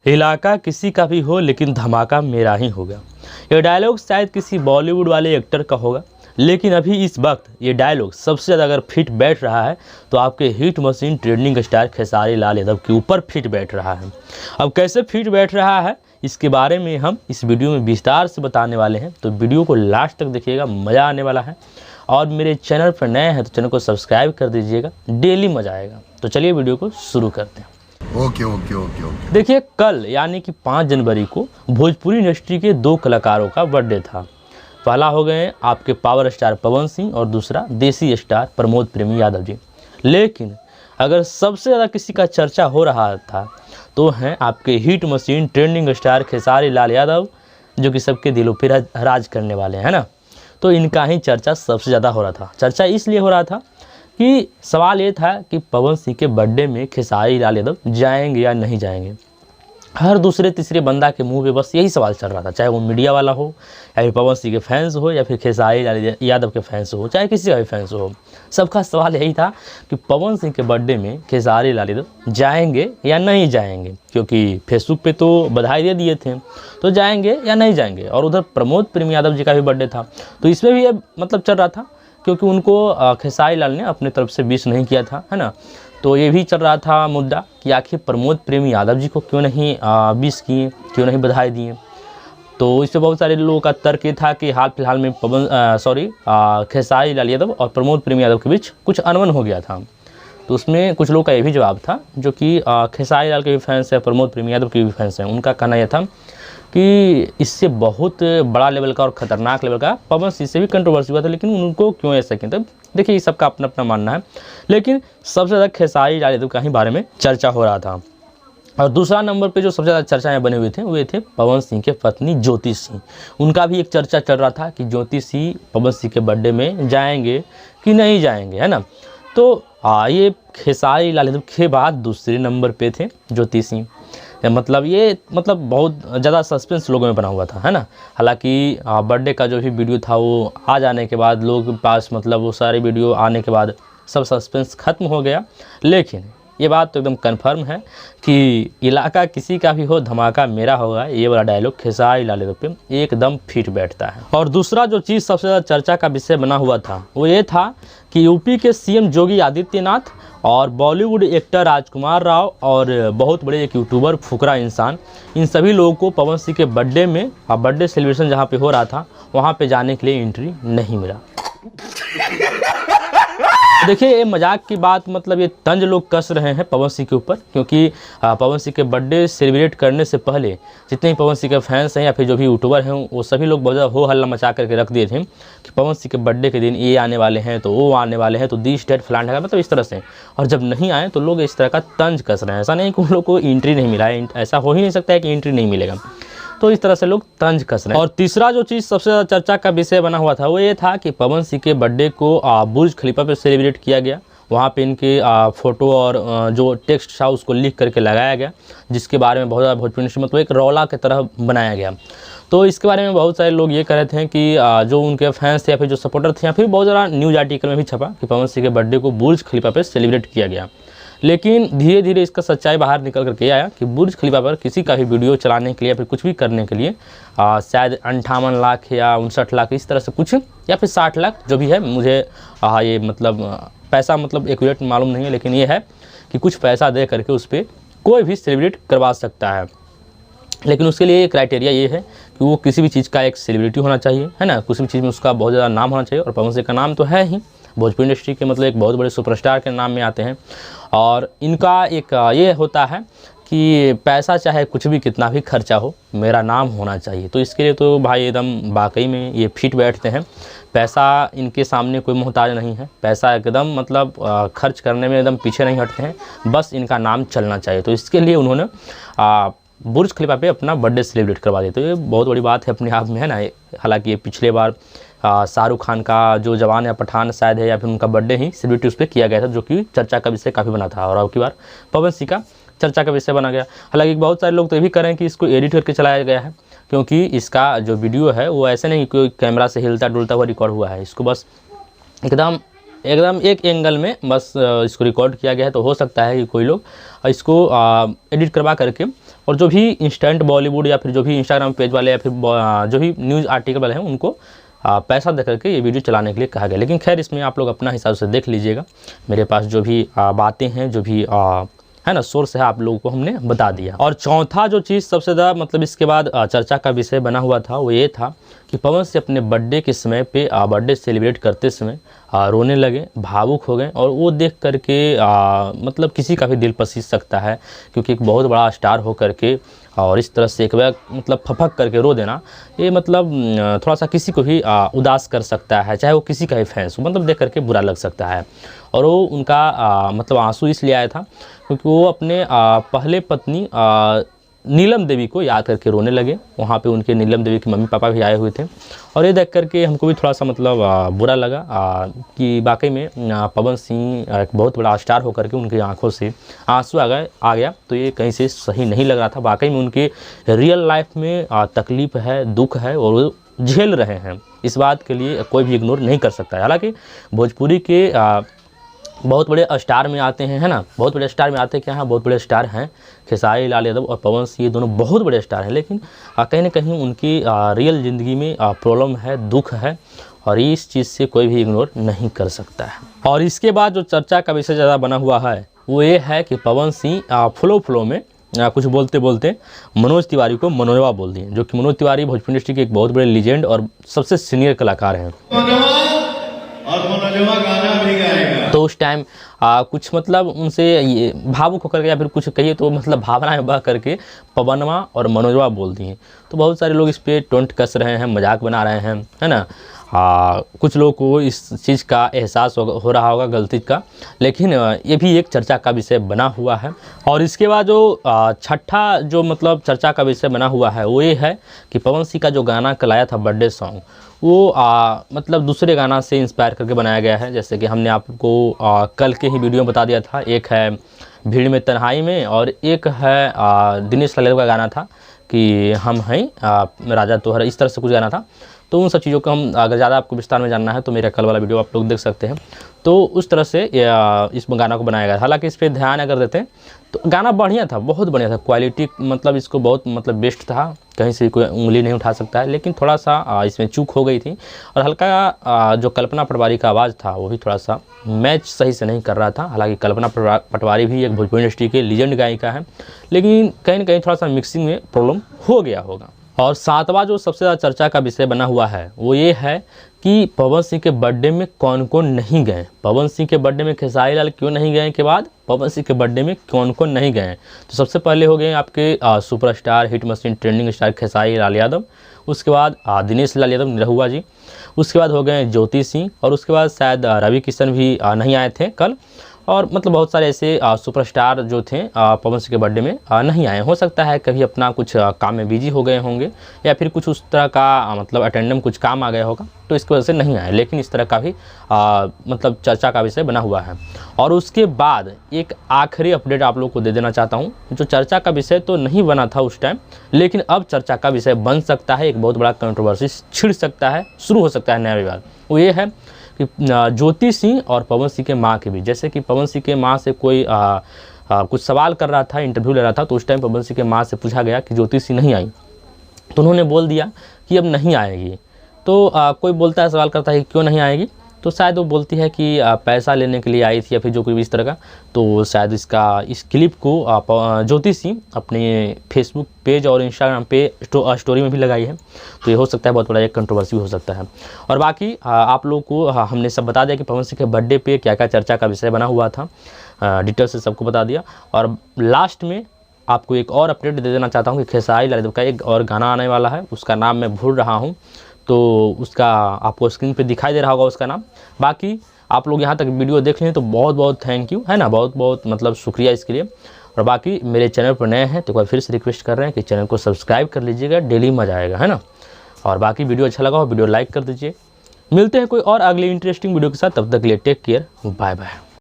इलाका किसी का भी हो लेकिन धमाका मेरा ही होगा। ये डायलॉग शायद किसी बॉलीवुड वाले एक्टर का होगा, लेकिन अभी इस वक्त ये डायलॉग सबसे ज़्यादा अगर फिट बैठ रहा है तो आपके hit machine trending star Khesari Lal Yadav के ऊपर फिट बैठ रहा है। अब कैसे फिट बैठ रहा है इसके बारे में हम इस वीडियो में विस्तार से बताने वाले हैं, तो वीडियो को लास्ट तक देखिएगा, मज़ा आने वाला है। और मेरे चैनल पर नए हैं तो चैनल को सब्सक्राइब कर दीजिएगा, डेली मज़ा आएगा। तो चलिए वीडियो को शुरू करते हैं। ओके। देखिए, कल यानी कि 5 जनवरी को भोजपुरी इंडस्ट्री के 2 कलाकारों का बर्थडे था। पहला हो गए आपके पावर स्टार पवन सिंह और दूसरा देसी स्टार प्रमोद प्रेमी यादव जी। लेकिन अगर सबसे ज़्यादा किसी का चर्चा हो रहा था तो हैं आपके hit machine trending star Khesari Lal Yadav, जो कि सबके दिलों पर राज करने वाले हैं ना। तो इनका ही चर्चा सबसे ज़्यादा हो रहा था। चर्चा इसलिए हो रहा था कि सवाल ये था कि पवन सिंह के बर्थडे में खेसारी लाल यादव जाएंगे या नहीं जाएंगे। हर दूसरे तीसरे बंदा के मुंह पे बस यही सवाल चल रहा था, चाहे वो मीडिया वाला हो या फिर पवन सिंह के फैंस हो या फिर खेसारी लाल यादव के फैंस हो, चाहे किसी का भी फैंस हो। सबका सवाल यही था कि पवन सिंह के बर्थडे में खेसारी लाल यादव जाएंगे या नहीं जाएंगे, क्योंकि फेसबुक पे तो बधाई दे दिए थे, तो जाएंगे या नहीं जाएंगे। और उधर प्रमोद प्रेमी यादव जी का भी बर्थडे था, तो इसमें भी ये मतलब चल रहा था, क्योंकि उनको खेसारी लाल ने अपने तरफ से विश नहीं किया था, है ना। तो ये भी चल रहा था मुद्दा कि आखिर प्रमोद प्रेमी यादव जी को क्यों नहीं विश किए, क्यों नहीं बधाई दिए। तो इस पर बहुत सारे लोगों का तर्क ये था कि हाल फिलहाल में खेसारी लाल यादव और प्रमोद प्रेमी यादव के बीच कुछ अनबन हो गया था। तो उसमें कुछ लोगों का ये भी जवाब था, जो कि खेसारी लाल के भी फैंस हैं, प्रमोद प्रेमी यादव के भी फैंस हैं। उनका कहना यह था कि इससे बहुत बड़ा लेवल का और ख़तरनाक लेवल का पवन सिंह से भी कंट्रोवर्सी हुआ था, लेकिन उनको क्यों ऐसा किया। तब देखिए, ये सबका अपना अपना मानना है, लेकिन सबसे ज़्यादा खेसारी लाल यादव का ही बारे में चर्चा हो रहा था। और दूसरा नंबर पे जो सबसे ज़्यादा चर्चाएं बने हुए थे वे थे पवन सिंह के पत्नी ज्योति सिंह। उनका भी एक चर्चा चल रहा था कि ज्योति सिंह पवन सिंह के बर्थडे में जाएंगे कि नहीं जाएंगे, है ना। तो ये खेसारी लाल यादव के बाद दूसरे नंबर पे थे ज्योति सिंह। मतलब बहुत ज़्यादा सस्पेंस लोगों में बना हुआ था, है ना। हालांकि बर्थडे का जो भी वीडियो था वो आ जाने के बाद लोगों के पास, मतलब वो सारे वीडियो आने के बाद सब सस्पेंस ख़त्म हो गया। लेकिन ये बात तो एकदम कंफर्म है कि इलाका किसी का भी हो धमाका मेरा होगा, ये वाला डायलॉग खेसारी लाल यादव पे एकदम फिट बैठता है। और दूसरा जो चीज़ सबसे ज़्यादा चर्चा का विषय बना हुआ था वो ये था कि यूपी के सीएम योगी आदित्यनाथ और बॉलीवुड एक्टर राजकुमार राव और बहुत बड़े एक यूट्यूबर फुकरा इंसान, इन सभी लोगों को पवन सिंह के बर्थडे में बर्थडे सेलिब्रेशन जहाँ पे हो रहा था वहाँ पे जाने के लिए एंट्री नहीं मिला। देखिए, ये मजाक की बात, मतलब ये तंज लोग कस रहे हैं पवन सिंह के ऊपर, क्योंकि पवन सिंह के बर्थडे सेलिब्रेट करने से पहले जितने भी पवन सिंह के फैंस हैं या फिर जो भी यूट्यूबर हैं वो सभी लोग बहुत ज़्यादा हो हल्ला मचा करके रख दिए थे कि पवन सिंह के बर्थडे के दिन ये आने वाले हैं, तो वो आने वाले हैं, तो दिस डेट फलान है, मतलब इस तरह से। और जब नहीं आए तो लोग इस तरह का तंज कस रहे हैं। ऐसा नहीं कि उन लोग को एंट्री नहीं मिला है, ऐसा हो ही नहीं सकता है कि एंट्री नहीं मिलेगा, तो इस तरह से लोग तंज कस रहे हैं। और तीसरा जो चीज़ सबसे ज़्यादा चर्चा का विषय बना हुआ था वो ये था कि पवन सिंह के बर्थडे को बुर्ज खलीफा पे सेलिब्रेट किया गया। वहाँ पे इनके फ़ोटो और जो टेक्स्ट था उसको लिख करके लगाया गया, जिसके बारे में बहुत ज़्यादा भोजपुरी इंडस्ट्री मतलब एक रौला की तरह बनाया गया। तो इसके बारे में बहुत सारे लोग ये कह रहे थे कि जो उनके फैंस थे या फिर जो सपोर्टर थे, या फिर बहुत ज़्यादा न्यूज़ आर्टिकल में भी छपा कि पवन सिंह के बर्थडे को बुर्ज खलीफा पर सेलिब्रेट किया गया। लेकिन धीरे धीरे इसका सच्चाई बाहर निकल करके आया कि बुर्ज खलीफा पर किसी का भी वीडियो चलाने के लिए या फिर कुछ भी करने के लिए शायद 58 लाख या 59 लाख इस तरह से कुछ, या फिर 60 लाख जो भी है, मुझे ये मतलब पैसा मतलब एक्यूरेट मालूम नहीं है, लेकिन ये है कि कुछ पैसा दे करके उस पर कोई भी सेलिब्रेट करवा सकता है। लेकिन उसके लिए क्राइटेरिया ये है कि वो किसी भी चीज़ का एक सेलिब्रिटी होना चाहिए, है ना, किसी भी चीज़ में उसका बहुत ज़्यादा नाम होना चाहिए। और पवन सिंह का नाम तो है ही, भोजपुरी इंडस्ट्री के मतलब एक बहुत बड़े सुपरस्टार के नाम में आते हैं। और इनका एक ये होता है कि पैसा चाहे कुछ भी कितना भी खर्चा हो, मेरा नाम होना चाहिए। तो इसके लिए तो भाई एकदम वाकई में ये फिट बैठते हैं। पैसा इनके सामने कोई मोहताज नहीं है, पैसा एकदम मतलब खर्च करने में एकदम पीछे नहीं हटते हैं, बस इनका नाम चलना चाहिए। तो इसके लिए उन्होंने बुर्ज खलीफा पे अपना बर्थडे सेलिब्रेट करवा दिया। तो ये बहुत बड़ी बात है अपने आप में, है ना। हालांकि ये पिछले बार शाहरुख खान का जो जवान या पठान शायद है, या फिर उनका बर्थडे ही सेलिब्रेट उस पर किया गया था, जो कि चर्चा का विषय काफ़ी बना था। और अब की बार पवन सिंह का चर्चा का विषय बना गया। हालांकि बहुत सारे लोग तो ये भी कह रहे हैं कि इसको एडिट करके चलाया गया है, क्योंकि इसका जो वीडियो है वो ऐसे नहीं कोई कैमरा से हिलता डुलता हुआ रिकॉर्ड हुआ है। इसको बस एकदम एक एंगल में बस इसको रिकॉर्ड किया गया है। तो हो सकता है कि कोई लोग इसको एडिट करवा करके और जो भी इंस्टेंट बॉलीवुड या फिर जो भी इंस्टाग्राम पेज वाले या फिर जो भी न्यूज़ आर्टिकल वाले हैं उनको पैसा दे करके ये वीडियो चलाने के लिए कहा गया। लेकिन खैर इसमें आप लोग अपना हिसाब से देख लीजिएगा। मेरे पास जो भी बातें हैं, जो भी है ना सोर्स है, आप लोगों को हमने बता दिया। और चौथा जो चीज़ सबसे ज़्यादा मतलब इसके बाद चर्चा का विषय बना हुआ था वो ये था कि पवन सिंह अपने बर्थडे के समय पे बर्थडे सेलिब्रेट करते समय रोने लगे, भावुक हो गए। और वो देख करके मतलब किसी का भी दिल पसीज सकता है, क्योंकि एक बहुत बड़ा स्टार हो करके और इस तरह से एक मतलब फपक करके रो देना, ये मतलब थोड़ा सा किसी को भी उदास कर सकता है, चाहे वो किसी का भी फैंस हो, मतलब देख करके बुरा लग सकता है। और वो उनका मतलब आंसू इसलिए आया था क्योंकि वो अपने पहले पत्नी नीलम देवी को याद करके रोने लगे। वहाँ पे उनके नीलम देवी के मम्मी पापा भी आए हुए थे और ये देख करके हमको भी थोड़ा सा मतलब बुरा लगा कि वाकई में पवन सिंह एक बहुत बड़ा स्टार होकर के उनकी आंखों से आंसू आ गया। तो ये कहीं से सही नहीं लग रहा था। वाकई में उनके रियल लाइफ में तकलीफ़ है, दुख है और वो झेल रहे हैं। इस बात के लिए कोई भी इग्नोर नहीं कर सकता है। हालाँकि भोजपुरी के बहुत बड़े स्टार में आते हैं, है ना, बहुत बड़े स्टार में आते हैं, क्या हैं, बहुत बड़े स्टार हैं खेसारी लाल यादव और पवन सिंह, ये दोनों बहुत बड़े स्टार हैं। लेकिन कहीं ना कहीं उनकी रियल ज़िंदगी में प्रॉब्लम है, दुख है और इस चीज़ से कोई भी इग्नोर नहीं कर सकता है। और इसके बाद जो चर्चा का विषय ज़्यादा बना हुआ है वो ये है कि पवन सिंह फ्लो में कुछ बोलते बोलते मनोज तिवारी को मनोजवा बोल दिए, जो कि मनोज तिवारी भोजपुरी इंडस्ट्री के एक बहुत बड़े लीजेंड और सबसे सीनियर कलाकार हैं। और मनोजवा गाना भी गाएगा। तो उस टाइम कुछ मतलब उनसे ये भावुक होकर के या फिर कुछ कहिए तो मतलब भावनाएं बह करके पवनवा और मनोजवा बोल दिए। तो बहुत सारे लोग इस पर टोंट कस रहे हैं, मजाक बना रहे हैं, है ना। कुछ लोगों को इस चीज़ का एहसास हो रहा होगा गलती का, लेकिन ये भी एक चर्चा का विषय बना हुआ है। और इसके बाद जो छठा जो मतलब चर्चा का विषय बना हुआ है वो ये है कि पवन सिंह का जो गाना कल आया था बर्थडे सॉन्ग, वो मतलब दूसरे गाना से इंस्पायर करके बनाया गया है। जैसे कि हमने आपको कल के ही वीडियो में बता दिया था, एक है भीड़ में तन्हाई में और एक है दिनेश लाल का गाना था कि हम हैं राजा तोहरा, इस तरह से कुछ गाना था। तो उन सब चीज़ों को हम अगर ज़्यादा आपको विस्तार में जानना है तो मेरा कल वाला वीडियो आप लोग देख सकते हैं। तो उस तरह से इस गाना को बनाया गया। हालांकि इस पर ध्यान अगर देते तो गाना बढ़िया था, बहुत बढ़िया था, क्वालिटी मतलब इसको बहुत मतलब बेस्ट था, कहीं से कोई उंगली नहीं उठा सकता है। लेकिन थोड़ा सा इसमें चूक हो गई थी और हल्का जो कल्पना पटवारी का आवाज़ था वो भी थोड़ा सा मैच सही से नहीं कर रहा था। हालांकि कल्पना पटवारी भी एक भोजपुरी इंडस्ट्री के लीजेंड गायिका है, लेकिन कहीं ना कहीं थोड़ा सा मिक्सिंग में प्रॉब्लम हो गया होगा। और सातवां जो सबसे ज़्यादा चर्चा का विषय बना हुआ है वो ये है कि पवन सिंह के बर्थडे में कौन कौन नहीं गए। पवन सिंह के बर्थडे में खेसारी लाल क्यों नहीं गए के बाद पवन सिंह के बर्थडे में कौन कौन नहीं गए। तो सबसे पहले हो गए आपके superstar, hit machine, trending star Khesari Lal Yadav, उसके बाद दिनेश लाल यादव निरहुआ जी, उसके बाद हो गए ज्योति सिंह और उसके बाद शायद रवि किशन भी नहीं आए थे कल। और मतलब बहुत सारे ऐसे सुपरस्टार जो थे पवन सिंह के बर्थडे में नहीं आए। हो सकता है कभी अपना कुछ काम में बिजी हो गए होंगे या फिर कुछ उस तरह का मतलब अटेंडम कुछ काम आ गया होगा, तो इसकी वजह से नहीं आए। लेकिन इस तरह का भी मतलब चर्चा का विषय बना हुआ है। और उसके बाद एक आखिरी अपडेट आप लोग को दे देना चाहता हूँ, जो चर्चा का विषय तो नहीं बना था उस टाइम, लेकिन अब चर्चा का विषय बन सकता है, एक बहुत बड़ा कंट्रोवर्सी छिड़ सकता है, शुरू हो सकता है नया विवाद। वो ये है कि ज्योति सिंह और पवन सिंह के माँ के बीच, जैसे कि पवन सिंह के माँ से कोई कुछ सवाल कर रहा था, इंटरव्यू ले रहा था, तो उस टाइम पवन सिंह के माँ से पूछा गया कि ज्योति सिंह नहीं आई, तो उन्होंने बोल दिया कि अब नहीं आएगी। तो कोई बोलता है, सवाल करता है कि क्यों नहीं आएगी, तो शायद वो बोलती है कि पैसा लेने के लिए आई थी या फिर जो कोई भी इस तरह का। तो शायद इस क्लिप को ज्योति सिंह अपने फेसबुक पेज और इंस्टाग्राम पे स्टोरी में भी लगाई है। तो ये हो सकता है बहुत बड़ा एक कंट्रोवर्सी हो सकता है। और बाकी आप लोग को हमने सब बता दिया कि पवन सिंह के बर्थडे पे क्या क्या चर्चा का विषय बना हुआ था, डिटेल से सबको बता दिया। और लास्ट में आपको एक और अपडेट दे देना चाहता हूँ कि खेसारी लाल यादव का एक और गाना आने वाला है, उसका नाम मैं भूल रहा हूँ, तो उसका आपको स्क्रीन पे दिखाई दे रहा होगा उसका नाम। बाकी आप लोग यहाँ तक वीडियो देख लें तो बहुत बहुत थैंक यू, है ना, बहुत बहुत मतलब शुक्रिया इसके लिए। और बाकी मेरे चैनल पर नए हैं तो एक बार फिर से रिक्वेस्ट कर रहे हैं कि चैनल को सब्सक्राइब कर लीजिएगा, डेली मजा आएगा, है ना। और बाकी वीडियो अच्छा लगा हो वीडियो लाइक कर दीजिए। मिलते हैं कोई और अगली इंटरेस्टिंग वीडियो के साथ, तब तक के लिए टेक केयर, बाय बाय।